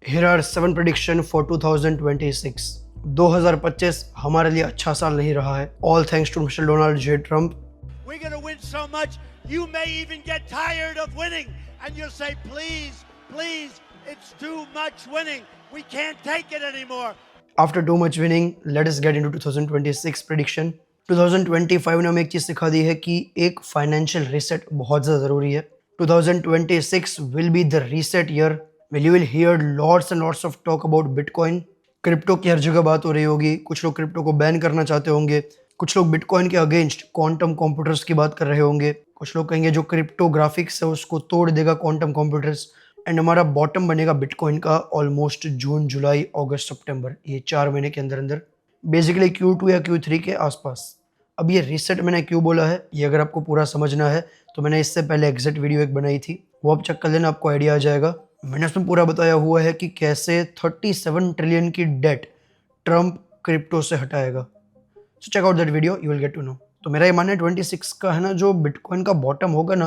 Here are 7 prediction for 2026. 2025 हमारे लिए अच्छा साल नहीं रहा है. All thanks to Mr. Donald J. Trump. We're going to win so much, you may even get tired of winning. And you'll say, please, please, it's too much winning. We can't take it anymore. After too much winning, let us get into 2026 prediction. 2025 ने हमें एक चीज़ सिखा दी है कि एक financial reset बहुत ज़्यादा ज़रूरी है. 2026 will be the reset year. You will hear lots and lots of talk about Bitcoin. Crypto की हर जगह बात हो रही होगी. कुछ लोग क्रिप्टो को बैन करना चाहते होंगे. कुछ लोग बिटकॉइन के अगेंस्ट क्वांटम कंप्यूटर्स की बात कर रहे होंगे. कुछ लोग कहेंगे जो क्रिप्टोग्राफिक्स है उसको तोड़ देगा क्वांटम कंप्यूटर्स. एंड हमारा बॉटम बनेगा बिटकॉइन का ऑलमोस्ट जून, जुलाई, अगस्त, सितंबर, ये 4 महीने के अंदर अंदर, बेसिकली Q2 या Q3 के आसपास. अब ये रीसेट मैंने क्यों बोला है, ये अगर आपको पूरा समझना है तो मैंने इससे पहले एग्जैक्ट वीडियो एक बनाई थी, वो आप चेक कर लेना, आपको आइडिया आ जाएगा. मैंने उसमें पूरा बताया हुआ है कि कैसे 37 ट्रिलियन की डेट ट्रम्प क्रिप्टो से हटाएगा. So check out that video, you will get to know. तो मेरा ये मानना है 26 का है ना, जो बिटकॉइन का बॉटम होगा ना,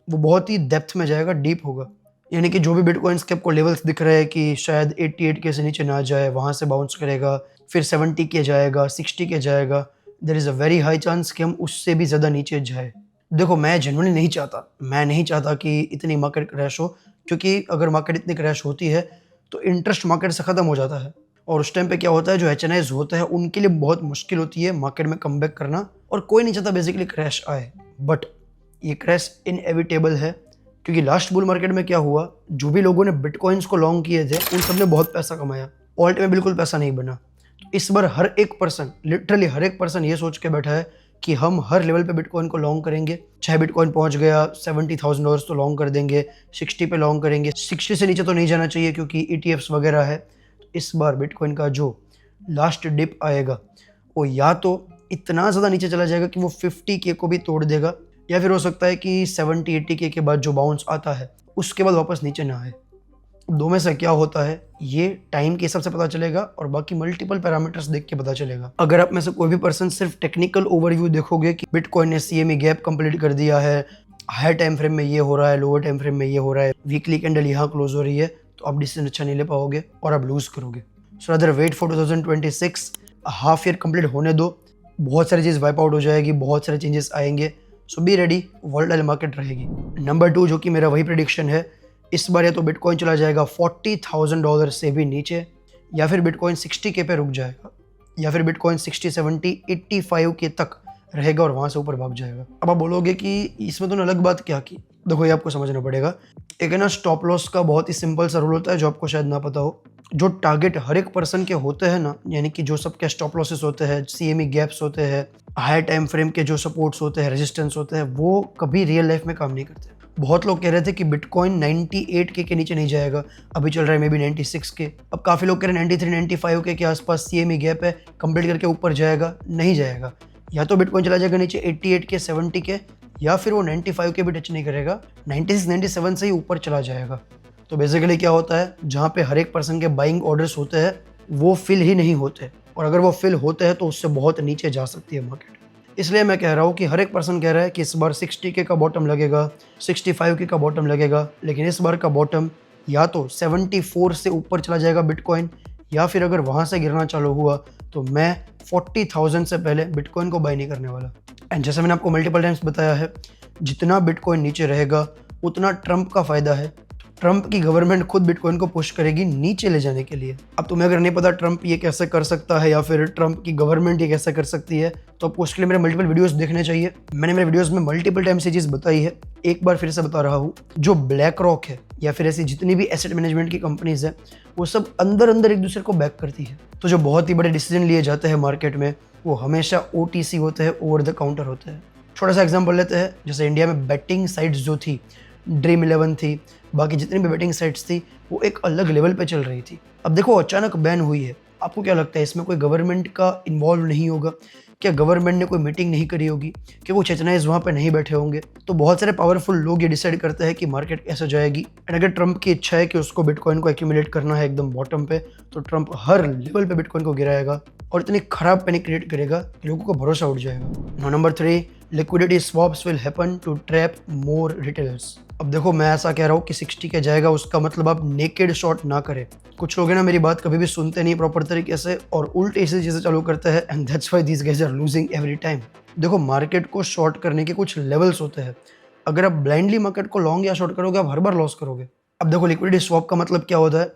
वो बहुत ही डेप्थ में जाएगा, डीप होगा. यानी कि जो भी बिटकॉइंस के आपको लेवल्स दिख रहे हैं कि शायद 88 के से नीचे ना जाए, वहाँ से बाउंस करेगा, फिर 70 के जाएगा, 60 के जाएगा, there is a very high chance कि हम उससे भी ज़्यादा नीचे जाए. देखो, मैं जेन्युइनली नहीं चाहता कि इतनी मार्केट क्रैश हो, क्योंकि अगर मार्केट इतनी क्रैश होती है तो इंटरेस्ट मार्केट से ख़त्म हो जाता है. और उस टाइम पे क्या होता है, जो HNIs होते हैं उनके लिए बहुत मुश्किल होती है मार्केट में कमबैक करना, और कोई नहीं चाहता बेसिकली क्रैश आए. बट ये क्रैश इनएविटेबल है, क्योंकि लास्ट बुल मार्केट में क्या हुआ, जो भी लोगों ने बिटकॉइंस को लॉन्ग किए थे उन सब ने बहुत पैसा कमाया. ऑल्ट में बिल्कुल पैसा नहीं बना. तो इस बार हर एक पर्सन, लिटरली हर एक पर्सन ये सोच के बैठा है कि हम हर लेवल पे बिटकॉइन को लॉन्ग करेंगे. चाहे बिटकॉइन पहुंच गया $70,000 तो लॉन्ग कर देंगे, 60 पे लॉन्ग करेंगे, 60 से नीचे तो नहीं जाना चाहिए क्योंकि ETFs वगैरह है. इस बार बिटकॉइन का जो लास्ट डिप आएगा वो या तो इतना ज़्यादा नीचे चला जाएगा कि वो 50K को भी तोड़ देगा, या फिर हो सकता है कि 70-80K के बाद जो बाउंस आता है उसके बाद वापस नीचे ना आए. दो में से क्या होता है ये टाइम के हिसाब से पता चलेगा, और बाकी मल्टीपल पैरामीटर्स देख के पता चलेगा. अगर आप में से कोई भी पर्सन सिर्फ टेक्निकल ओवरव्यू देखोगे कि बिटकॉइन ने CME गैप कंप्लीट कर दिया है, हायर टाइम फ्रेम में ये हो रहा है, लोअर टाइम फ्रेम में ये हो रहा है, वीकली कैंडल यहाँ क्लोज हो रही है, तो आप डिसीजन अच्छा नहीं ले पाओगे और आप लूज करोगे. So other wait for 2026, half year complete होने दो, बहुत सारी चीज़ वाइप आउट हो जाएगी, बहुत सारे चेंजेस आएंगे. सो बी रेडी, वोलेटाइल मार्केट रहेगी. नंबर 2, जो कि मेरा वही प्रेडिक्शन है, इस बार या तो बिटकॉइन चला जाएगा $40,000 से भी नीचे, या फिर बिटकॉइन 60K पे रुक जाएगा, या फिर बिटकॉइन 60, 70, 85K तक रहेगा और वहाँ से ऊपर भाग जाएगा. अब आप बोलोगे कि इसमें तो अलग बात क्या की. देखो, ये आपको समझना पड़ेगा. एक है ना, स्टॉप लॉस का बहुत ही सिंपल सा रूल होता है जो आपको शायद ना पता हो. जो टारगेट हर एक पर्सन के होते हैं ना, यानी कि जो सबके स्टॉप लॉसेस होते हैं, CME गैप्स होते हैं, हायर टाइम फ्रेम के जो सपोर्ट्स होते हैं, रेजिस्टेंस होते हैं, वो कभी रियल लाइफ में काम नहीं करते. बहुत लोग कह रहे थे कि बिटकॉइन 98K के नीचे नहीं जाएगा, अभी चल रहा है मे बी 96K. अब काफ़ी लोग कह रहे हैं 93-95K के आसपास CME गैप है, कंप्लीट करके ऊपर जाएगा. नहीं जाएगा. या तो बिटकॉइन चला जाएगा नीचे 88K, 70K, या फिर वो 95K भी टच नहीं करेगा, 96-97 से ही ऊपर चला जाएगा. तो बेसिकली क्या होता है, जहाँ पे हर एक पर्सन के बाइंग ऑर्डर्स होते हैं वो फिल ही नहीं होते, और अगर वो फिल होते हैं तो उससे बहुत नीचे जा सकती है मार्केट. इसलिए मैं कह रहा हूँ कि हर एक पर्सन कह रहा है कि इस बार 60K का बॉटम लगेगा, 65K का बॉटम लगेगा, लेकिन इस बार का बॉटम या तो 74 से ऊपर चला जाएगा बिटकॉइन, या फिर अगर वहाँ से गिरना चालू हुआ तो मैं 40,000 से पहले बिटकॉइन को बाय नहीं करने वाला. एंड जैसे मैंने आपको मल्टीपल टाइम्स बताया है, जितना बिटकॉइन नीचे रहेगा उतना ट्रम्प का फ़ायदा है. ट्रम्प की गवर्नमेंट खुद बिटकॉइन को पुश करेगी नीचे ले जाने के लिए. अब तुम्हें अगर नहीं पता ट्रम्प ये कैसे कर सकता है या फिर ट्रम्प की गवर्नमेंट ये कैसे कर सकती है, तो आपको उसके लिए मेरे मल्टीपल वीडियोस देखने चाहिए. मैंने मेरे वीडियोस में मल्टीपल टाइम्स ये चीज़ बताई है, एक बार फिर से बता रहा हूँ. जो ब्लैक रॉक है या फिर ऐसी जितनी भी एसेट मैनेजमेंट की कंपनीज है, वो सब अंदर अंदर एक दूसरे को बैक करती है. तो जो बहुत ही बड़े डिसीजन लिए जाते हैं मार्केट में, वो हमेशा OTC होते हैं, ओवर द काउंटर होते हैं. छोटा सा एग्जाम्पल लेते हैं, जैसे इंडिया में बेटिंग साइट्स जो थी, ड्रीम 11 थी, बाकी जितनी भी बेटिंग साइट्स थी, वो एक अलग लेवल पे चल रही थी. अब देखो, अचानक बैन हुई है. आपको क्या लगता है इसमें कोई गवर्नमेंट का इन्वॉल्व नहीं होगा? क्या गवर्नमेंट ने कोई मीटिंग नहीं करी होगी? क्या कुछ HNIs वहाँ पे नहीं बैठे होंगे? तो बहुत सारे पावरफुल लोग ये डिसाइड करते हैं कि मार्केट कैसे जाएगी. एंड अगर ट्रम्प की इच्छा है कि उसको बिटकॉइन को एक्यूमुलेट करना है एकदम बॉटम पे, तो ट्रम्प हर लेवल पे बिटकॉइन को गिराएगा और इतनी खराब पैनिक क्रिएट करेगा कि लोगों का भरोसा उठ जाएगा. Number 3, liquidity swaps will happen to trap more retailers. अब देखो मैं ऐसा कह रहा हूँ कि 60 के जाएगा, उसका मतलब आप नेकेड शॉर्ट ना करें। कुछ लोग हैं ना मेरी बात कभी भी सुनते नहीं प्रॉपर तरीके से और उल्टे ऐसी चीज़ें चालू करते हैं, and that's why these guys are losing every time. देखो मार्केट को शॉर्ट करने के कुछ लेवल्स होते हैं। अगर आप ब्लाइंडली मार्केट को लॉन्ग या शॉर्ट करोगे आप हर बार लॉस करोगे। अब देखो लिक्विडिटी स्वैप का मतलब क्या होता है,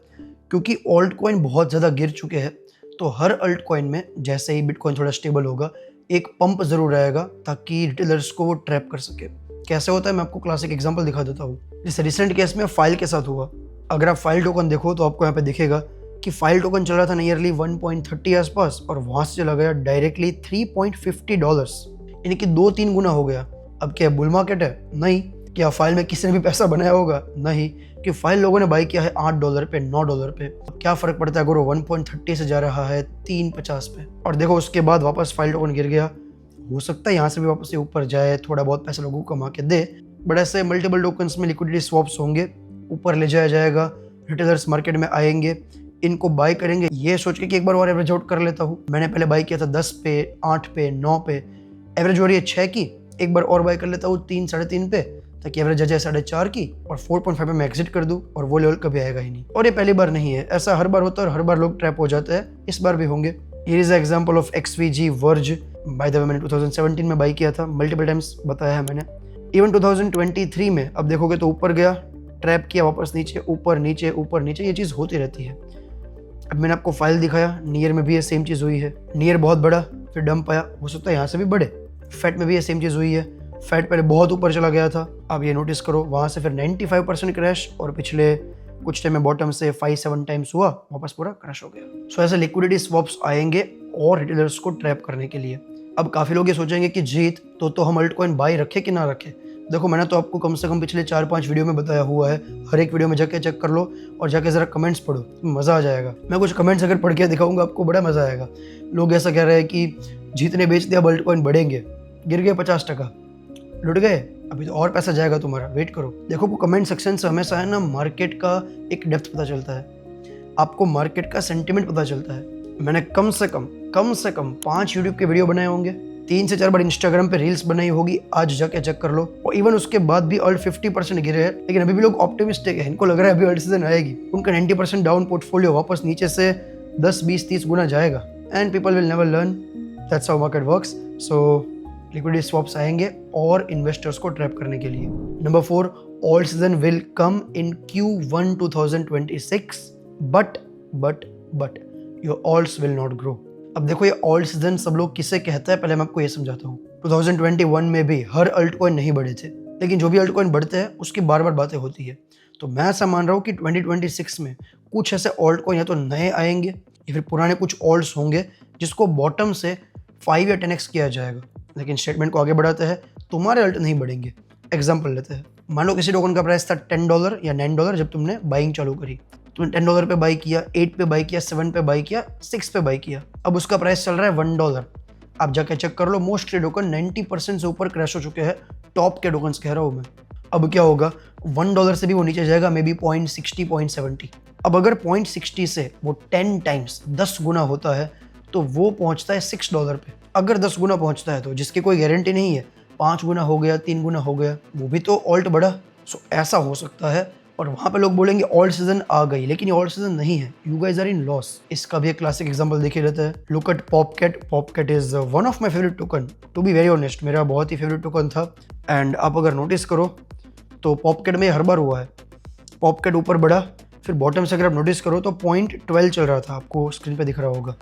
क्योंकि ऑल्ट कॉइन बहुत ज़्यादा गिर चुके हैं तो हर अल्ट कॉइन में जैसे ही बिटकॉइन थोड़ा स्टेबल होगा एक पंप जरूर रहेगा ताकि रिटेलर्स को वो ट्रैप कर सके। कैसे होता है मैं आपको क्लासिक एग्जांपल दिखा देता हूँ। जैसे रिसेंट केस में फाइल के साथ हुआ। अगर आप फाइल टोकन देखो तो आपको यहाँ पे दिखेगा कि फाइल टोकन चल रहा था नियरली 1.30 आसपास और वहां से चला गया डायरेक्टली $3.50, यानी कि 2-3 गुना हो गया। अब क्या बुल मार्केट है? नहीं। क्या फाइल में किसी ने भी पैसा बनाया होगा? नहीं। कि फाइल लोगों ने बाई किया है $8 पे, $9 पे। अब क्या फर्क पड़ता है अगर वो 1.30 से जा रहा है 3.50 पे। और देखो उसके बाद वापस फाइल टोकन गिर गया। हो सकता है यहाँ से भी वापस से ऊपर जाए, थोड़ा बहुत पैसा लोगों को कमा के दे, बट ऐसे मल्टीपल टोकन्स में लिक्विडिटी स्वैप्स होंगे, ऊपर ले जाया जाएगा, रिटेलर्स मार्केट में आएंगे, इनको बाय करेंगे ये सोच के कि एक बार और एवरेज आउट कर लेता हूँ। मैंने पहले बाय किया था 10 पे, 8 पे, 9 पे, एवरेज हो रही है 6 की, एक बार और बाय कर लेता हूँ 3, 3.5 पे ताकि एवरेज आ जाए 4.5 की और 4.5 पे मैं एग्जिट कर दूं और वो लेवल कभी आएगा ही नहीं। और ये पहली बार नहीं है, ऐसा हर बार होता है और हर बार लोग ट्रैप हो जाते हैं, इस बार भी होंगे। Here is example of XVG verge. By the way मैंने 2017 में बाय किया था, मल्टीपल टाइम्स बताया है मैंने। इवन 2023 में अब देखोगे तो ऊपर गया, ट्रैप किया, वापस नीचे, ऊपर नीचे, ऊपर नीचे, ये चीज़ होती रहती है। अब मैंने आपको फाइल दिखाया, नियर में भी ये सेम चीज़ हुई है। नियर बहुत बड़ा फिर डंप आया, हो सकता है यहाँ से भी बढ़े। फैट में भी ये सेम चीज़ हुई है, फैट पहले बहुत ऊपर चला गया था, अब ये नोटिस करो वहाँ से फिर 95% क्रैश और पिछले कुछ टाइम में बॉटम से 5-7 टाइम्स हुआ, वापस पूरा क्रैश हो गया। सो ऐसे लिक्विडिटी स्वैप्स आएंगे और रिटेलर्स को ट्रैप करने के लिए। अब काफ़ी लोग ये सोचेंगे कि जीत तो हम अल्ट कॉइन बाय रखें कि ना रखें। देखो मैंने तो आपको कम से कम पिछले 4-5 वीडियो में बताया हुआ है, हर एक वीडियो में जाके चेक कर लो और जाके ज़रा कमेंट्स पढ़ो, मज़ा आ जाएगा। मैं कुछ कमेंट्स अगर पढ़ के दिखाऊंगा आपको बड़ा मज़ा आएगा। लोग ऐसा कह रहे हैं कि जीतने बेच दिया अब अल्ट कॉइन बढ़ेंगे, गिर गए 50%, लुट गए, अभी तो और पैसा जाएगा तुम्हारा, वेट करो। देखो कमेंट सेक्शन से हमेशा है ना मार्केट का एक डेप्थ पता चलता है, आपको मार्केट का सेंटिमेंट पता चलता है। मैंने कम से कम 5 यूट्यूब के वीडियो बनाए होंगे, 3 से 4 बार इंस्टाग्राम पे रील्स बनाई होगी, आज जाके चेक कर लो। और इवन उसके बाद भी अल्ट 50% गिरे हैं, लेकिन अभी भी लोग ऑप्टिमिस्टिक है, इनको लग रहा है अभी अल्ट सीजन आएगी। उनका 90% डाउन पोर्टफोलियो वापस नीचे से 10, 20, 30 गुना जाएगा। And people will never learn, that's how market works. So liquidity swaps आएंगे और इन्वेस्टर्स को ट्रैप करने के लिए। Number 4, alt season will come in Q1 2026 but your ult's will not grow. अब देखो ये ऑल्ट सीजन सब लोग किसे कहता है, पहले मैं आपको ये समझाता हूँ। 2021 में भी हर अल्ट कॉइन नहीं बढ़े थे, लेकिन जो भी अल्ट कॉइन बढ़ते हैं उसकी बार बार बातें होती है। तो मैं ऐसा मान रहा हूँ कि 2026 में कुछ ऐसे ऑल्ट कॉइन या तो नए आएंगे या फिर पुराने कुछ ऑल्ट्स होंगे जिसको बॉटम से 5 या 10x किया जाएगा। लेकिन स्टेटमेंट को आगे बढ़ाते हैं, तुम्हारे अल्ट नहीं बढ़ेंगे। एग्जाम्पल लेते हैं, मान लो किसी टोकन का प्राइस था $10 या $9 जब तुमने बाइंग चालू करी, तुमने $10 पे बाई किया, 8 पे बाई किया, 7 पे बाई किया, 6 पे बाई किया, अब उसका प्राइस चल रहा है $1। आप जाके चेक कर लो, मोस्टली टोकन 90% से ऊपर क्रैश हो चुके हैं, टॉप के टोकन्स कह रहा हूँ मैं। अब क्या होगा, $1 से भी वो नीचे जाएगा, मे बी 0.60, 0.70। अब अगर 0.60 से वो 10 टाइम्स 10 गुना होता है तो वो पहुंचता है $6 पे। अगर 10 गुना पहुंचता है तो जिसकी कोई गारंटी नहीं है, 5 गुना हो गया, 3 गुना हो गया, वो भी तो ऑल्ट बढ़ा। सो ऐसा हो सकता है और वहाँ पे लोग बोलेंगे ऑल्ट सीजन आ गई, लेकिन ये ऑल्ट सीजन नहीं है, you guys are in loss. इसका भी एक क्लासिक एग्जांपल देखे रहता है, look at Popcat. Popcat is one of my favourite token, to be very honest, मेरा बहुत ही फेवरेट टोकन था। एंड आप अगर नोटिस करो तो पॉपकैट में हर बार हुआ है, पॉपकैट ऊपर बढ़ा, फिर बॉटम से अगर आप नोटिस करो तो 0.12 चल रहा था, आपको स्क्रीन पे दिख रहा होगा,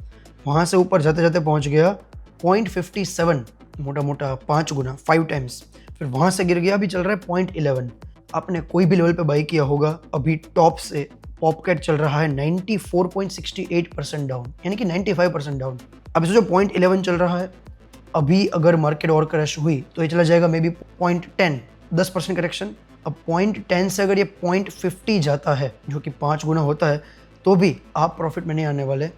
वहाँ से ऊपर जाते जाते पहुँच गया 0.57, मोटा मोटा 5 गुना, 5 टाइम्स, फिर वहाँ से गिर गया, अभी चल रहा है 0.11। आपने कोई भी लेवल पे बाई किया होगा, अभी टॉप से पॉपकैट चल रहा है 94.68% डाउन, यानी कि 95% डाउन। अभी सोचो 0.11 चल रहा है, अभी अगर मार्केट और क्रैश हुई तो ये चला जाएगा मे बी 0.10, 10% करेक्शन। अब 0.10 से अगर ये 0.50 जाता है, जो कि 5 गुना होता है, तो भी आप प्रॉफिट में नहीं आने वाले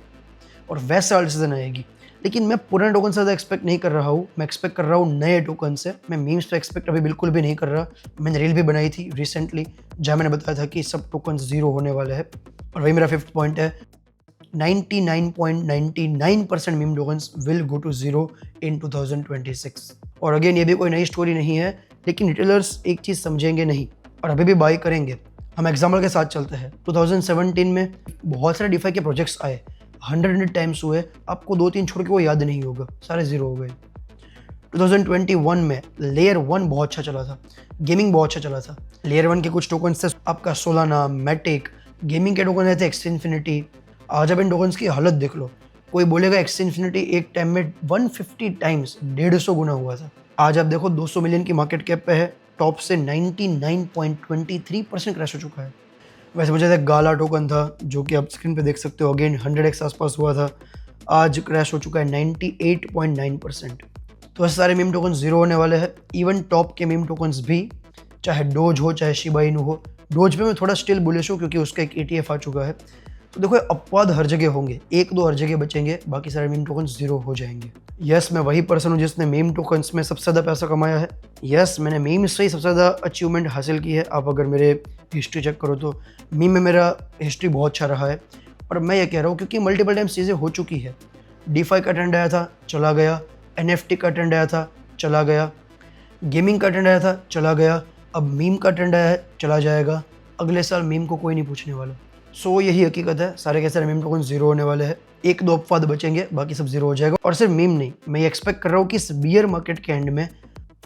और वैसे अल्ट सीजन आएगी। लेकिन मैं पुराने टोकन से ज़्यादा एक्सपेक्ट नहीं कर रहा हूँ, मैं एक्सपेक्ट कर रहा हूँ नए टोकन से। मैं मीम्स पे एक्सपेक्ट अभी बिल्कुल भी नहीं कर रहा। मैंने रील भी बनाई थी रिसेंटली जहाँ मैंने बताया था कि सब टोकन जीरो होने वाले हैं। और वही मेरा 5th पॉइंट है, 99.99% meme tokens will go to zero in 2026। और अगेन ये भी कोई नई स्टोरी नहीं है, लेकिन रिटेलर्स एक चीज़ समझेंगे नहीं और अभी भी बाई करेंगे। हम एग्जाम्पल के साथ चलते हैं। 2017 में बहुत सारे डिफाई के प्रोजेक्ट्स आए, 100 टाइम्स हुए, आपको 2-3 छोड़ के वो याद नहीं होगा, सारे जीरो हो गए। 2021 में लेयर 1 बहुत अच्छा चला था, गेमिंग बहुत अच्छा चला था। लेयर 1 के कुछ टोकन्स थे आपका सोलाना, मैटिक, गेमिंग के टोकन थे एक्स इन्फिनिटी। आज अब इन टोकन्स की हालत देख लो, कोई बोलेगा एक्स इन्फिनिटी एक टाइम में 150 टाइम्स 150 गुना हुआ था। आज आप देखो 200 मिलियन की मार्केट कैप पे है, टॉप से 99.23% क्रैश हो चुका है। वैसे मुझे एक गाला टोकन था जो कि आप स्क्रीन पे देख सकते हो, अगेन 100x आसपास हुआ था, आज क्रैश हो चुका है 98.9%। तो ऐसे सारे मीम टोकन जीरो होने वाले हैं। इवन टॉप के मीम टोकन्स भी, चाहे डोज हो चाहे शिबा इनू हो। डोज पे मैं थोड़ा स्टिल बुलिश हूँ क्योंकि उसका एक ETF आ चुका है। तो देखो अपवाद हर जगह होंगे, 1-2 हर जगह बचेंगे, बाकी सारे मीम टोकन्स जीरो हो जाएंगे। यस, मैं वही पर्सन हूँ जिसने मीम टोकन्स में सबसे ज़्यादा पैसा कमाया है। यस, मैंने मीम से ही सबसे ज़्यादा अचीवमेंट हासिल की है। आप अगर मेरे हिस्ट्री चेक करो तो मीम में मेरा हिस्ट्री बहुत अच्छा रहा है। और मैं ये कह रहा हूँ क्योंकि मल्टीपल टाइम्स चीज़ें हो चुकी है। DeFi का ट्रेंड आया था, चला गया। NFT का ट्रेंड आया था, चला गया। गेमिंग का ट्रेंड आया था, चला गया। अब मीम का ट्रेंड आया है, चला जाएगा। अगले साल मीम को कोई नहीं पूछने वाला। सो यही हकीकत है, सारे के सारे मीम टोकन जीरो होने वाले हैं। 1-2 अपवाद बचेंगे, बाकी सब जीरो हो जाएगा। और सिर्फ मीम नहीं, मैं ये एक्सपेक्ट कर रहा हूँ कि इस बियर मार्केट के एंड में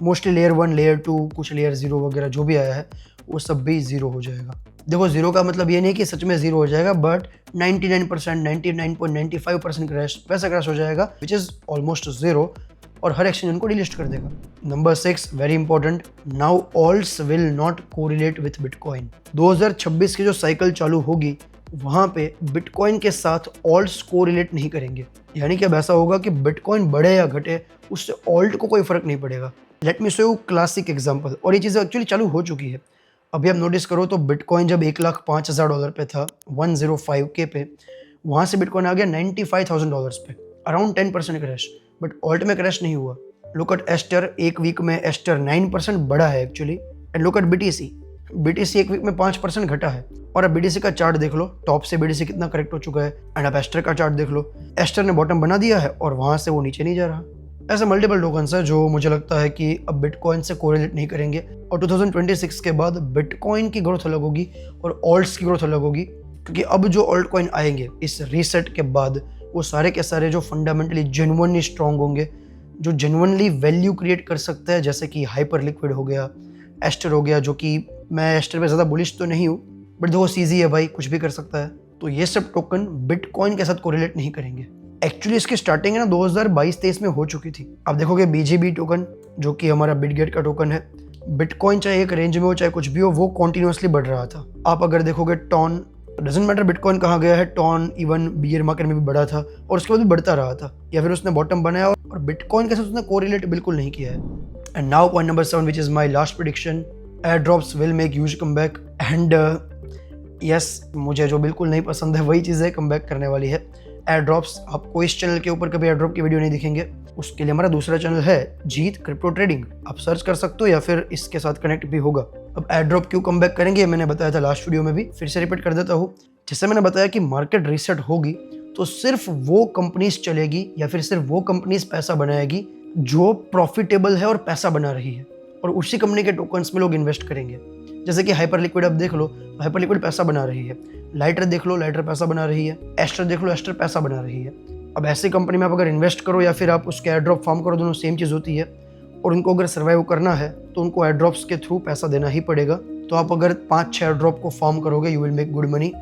मोस्टली लेयर 1, लेयर 2, कुछ लेयर 0 वगैरह जो भी आया है वो सब भी जीरो हो जाएगा। देखो जीरो का मतलब ये नहीं कि सच में जीरो हो जाएगा, बट 99%, 99.95% क्रैश, वैसा क्रैश हो जाएगा विच इज़ ऑलमोस्ट जीरो, और हर एक्सचेंज उनको डिलिस्ट कर देगा। Number 6, very important, now ult's will not correlate with bitcoin. 2026 की जो साइकिल चालू होगी वहाँ पे बिटकॉइन के साथ ऑल्ट्स कोरिलेट नहीं करेंगे। यानी कि अब ऐसा होगा कि बिटकॉइन बढ़े या घटे उससे ऑल्ट को कोई फर्क नहीं पड़ेगा। Let me show you classic example, और ये चीज़ एक्चुअली चालू हो चुकी है। अभी आप नोटिस करो तो बिटकॉइन जब $1,05,000 पे था, 105K पे, वहाँ से बिटकॉइन आ गया $95,000 पे, अराउंड 10% क्रैश। बट ऑल्ट में क्रैश नहीं हुआ। लुक एट एस्टर, एक वीक में एस्टर 9% बढ़ा है actually. And look at BTC एक वीक में 5% घटा है। और अब BTC का चार्ट देख लो, टॉप से BTC कितना करेक्ट हो चुका है। एंड अब एस्टर का चार्ट देख लो, एस्टर ने बॉटम बना दिया है और वहाँ से वो नीचे नहीं जा रहा। ऐसे मल्टीपल टोकन्स है जो मुझे लगता है कि अब बिटकॉइन से कोरिलेट नहीं करेंगे। और 2026 के बाद बिटकॉइन की ग्रोथ अलग होगी और ऑल्ट्स की ग्रोथ अलग होगी, क्योंकि अब जो ऑल्ट कॉइन आएंगे इस रीसेट के बाद वो सारे के सारे जो फंडामेंटली जेन्युइनली स्ट्रॉन्ग होंगे, जो जेन्युइनली वैल्यू क्रिएट कर सकते हैं, जैसे कि हाइपर लिक्विड हो गया, एस्टर हो गया, जो कि मैं एस्टर पे ज़्यादा बुलिश तो नहीं हूँ, बट देखो CZ है भाई, कुछ भी कर सकता है। तो ये सब टोकन बिटकॉइन के साथ कोरिलेट नहीं करेंगे। एक्चुअली इसकी स्टार्टिंग है ना 2022-23 में हो चुकी थी। आप देखोगे BGB टोकन जो कि हमारा बिटगेट का टोकन है, बिटकॉइन चाहे एक रेंज में हो चाहे कुछ भी हो, वो कॉन्टिन्यूसली बढ़ रहा था। आप अगर देखोगे टॉन, डजंट मैटर बिटकॉइन कहाँ गया है, टॉन इवन बियर मार्केट में भी बढ़ा था और उसके बाद भी बढ़ता रहा था, या फिर उसने बॉटम बनाया और बिटकॉइन के साथ उसने कोरिलेट बिल्कुल नहीं किया है। And now point number 7 which is my last prediction, air drops will make huge comeback. And yes, मुझे जो बिल्कुल नहीं पसंद है वही चीज़ है, कमबैक करने वाली है एयर ड्रॉप्स। आपको इस चैनल के ऊपर कभी एयर ड्रॉप की वीडियो नहीं दिखेंगे, उसके लिए हमारा दूसरा चैनल है जीत क्रिप्टो ट्रेडिंग, आप सर्च कर सकते हो या फिर इसके साथ कनेक्ट भी होगा। अब एयर ड्रॉप क्यों कमबैक करेंगे मैंने बताया था लास्ट वीडियो में भी, फिर से रिपीट कर देता हूँ। जैसे मैंने बताया कि मार्केट रीसेट होगी तो सिर्फ वो कंपनीज चलेगी या फिर सिर्फ वो कंपनीज पैसा बनाएगी जो प्रॉफिटेबल है और पैसा बना रही है, और उसी कंपनी के टोकन्स में लोग इन्वेस्ट करेंगे। जैसे कि हाइपर लिक्विड आप देख लो, हाइपर लिक्विड पैसा बना रही है, लाइटर देख लो, लाइटर पैसा बना रही है, एस्टर देख लो, एस्टर पैसा बना रही है। अब ऐसी कंपनी में आप अगर इन्वेस्ट करो या फिर आप उसके एयर ड्रॉप फार्म करो, दोनों सेम चीज़ होती है, और उनको अगर सर्वाइव करना है तो उनको एयर ड्रॉप्स के थ्रू पैसा देना ही पड़ेगा। तो आप अगर 5-6 एयर ड्रॉप को फार्म करोगे, you will make good money.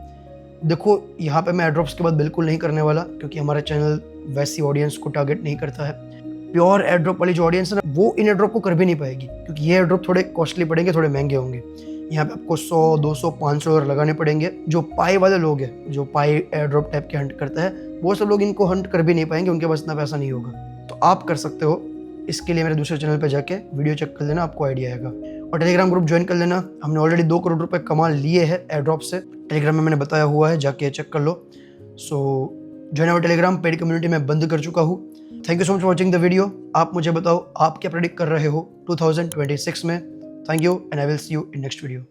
देखो यहाँ पे मैं एयर ड्रॉप्स की बात बिल्कुल नहीं करने वाला, क्योंकि हमारा चैनल वैसी ऑडियंस को टारगेट नहीं करता है। प्योर एयर ड्रॉप वाली जो ऑडियंस है ना, वो इन एयर ड्रॉप को कर भी नहीं पाएगी, क्योंकि ये एयर ड्रॉप थोड़े कॉस्टली पड़ेंगे, थोड़े महंगे होंगे। यहाँ पे आपको 100, 200, $500 लगाने पड़ेंगे। जो पाई वाले लोग हैं, जो पाई एयर ड्रॉप टाइप के हंट करता है, वो सब लोग इनको हंट कर भी नहीं पाएंगे, उनके पास इतना पैसा नहीं होगा। तो आप कर सकते हो, इसके लिए मेरे दूसरे चैनल पे जाके वीडियो चेक कर लेना, आपको आइडिया आएगा। और टेलीग्राम ग्रुप ज्वाइन कर लेना, हमने ऑलरेडी 2 करोड़ रुपए कमा लिए हैं एयर ड्रॉप से, टेलीग्राम में मैंने बताया हुआ है, जाके चेक कर लो। So join our Telegram, paid community में बंद कर चुका हूँ। Thank you so much for watching the video. आप मुझे बताओ आप क्या प्रेडिक्ट कर रहे हो 2026 में। Thank you and I will see you in next video.